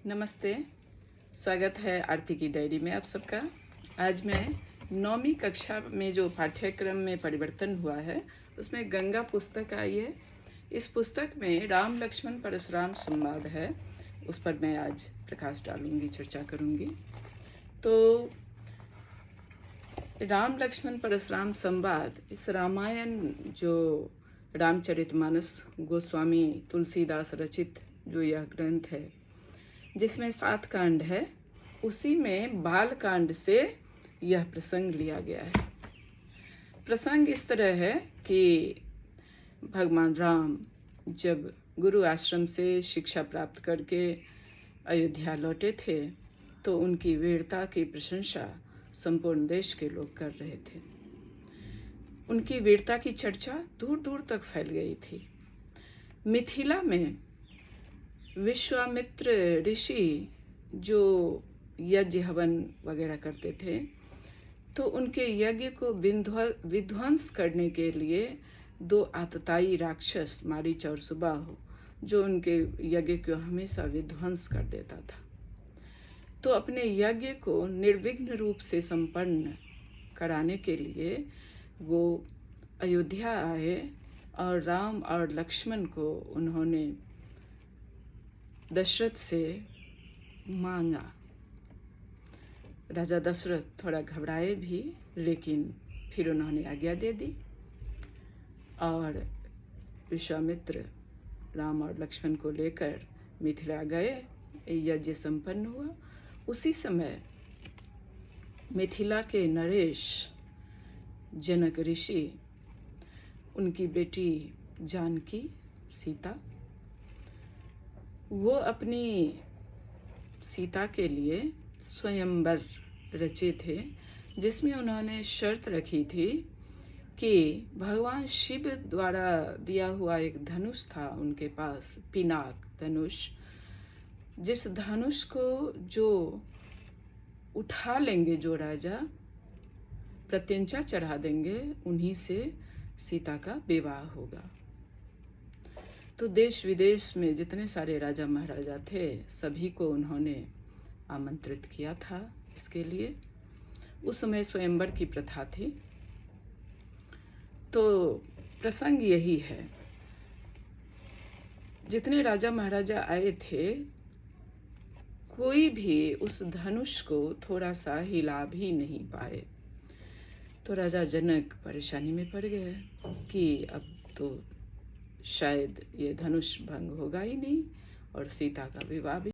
नमस्ते। स्वागत है आरती की डायरी में आप सबका। आज मैं 9वीं कक्षा में जो पाठ्यक्रम में परिवर्तन हुआ है उसमें गंगा पुस्तक आई है। इस पुस्तक में राम लक्ष्मण परशुराम संवाद है, उस पर मैं आज प्रकाश डालूंगी, चर्चा करूंगी। तो राम लक्ष्मण परशुराम संवाद इस रामायण जो रामचरितमानस गोस्वामी तुलसीदास रचित जो यह ग्रंथ है जिसमें 7 कांड है, उसी में बाल कांड से यह प्रसंग लिया गया है। प्रसंग इस तरह है कि भगवान राम जब गुरु आश्रम से शिक्षा प्राप्त करके अयोध्या लौटे थे तो उनकी वीरता की प्रशंसा संपूर्ण देश के लोग कर रहे थे। उनकी वीरता की चर्चा दूर दूर तक फैल गई थी। मिथिला में विश्वामित्र ऋषि जो यज्ञ हवन वगैरह करते थे, तो उनके यज्ञ को विध्वंस करने के लिए 2 आतताई राक्षस मारीच और सुबाहु, जो उनके यज्ञ को हमेशा विध्वंस कर देता था, तो अपने यज्ञ को निर्विघ्न रूप से संपन्न कराने के लिए वो अयोध्या आए और राम और लक्ष्मण को उन्होंने दशरथ से मांगा। राजा दशरथ थोड़ा घबराए भी, लेकिन फिर उन्होंने आज्ञा दे दी और विश्वामित्र राम और लक्ष्मण को लेकर मिथिला गए। यज्ञ संपन्न हुआ। उसी समय मिथिला के नरेश जनक ऋषि, उनकी बेटी जानकी सीता, वो अपनी सीता के लिए स्वयंवर रचे थे, जिसमें उन्होंने शर्त रखी थी कि भगवान शिव द्वारा दिया हुआ एक धनुष था उनके पास, पिनाक धनुष, जिस धनुष को जो उठा लेंगे, जो राजा प्रत्यंचा चढ़ा देंगे, उन्हीं से सीता का विवाह होगा। तो देश विदेश में जितने सारे राजा महाराजा थे, सभी को उन्होंने आमंत्रित किया था इसके लिए। उस समय स्वयंवर की प्रथा थी। तो प्रसंग यही है, जितने राजा महाराजा आए थे, कोई भी उस धनुष को थोड़ा सा हिला भी नहीं पाए। तो राजा जनक परेशानी में पड़ गए कि अब तो शायद ये धनुष भंग होगा ही नहीं और सीता का विवाह भी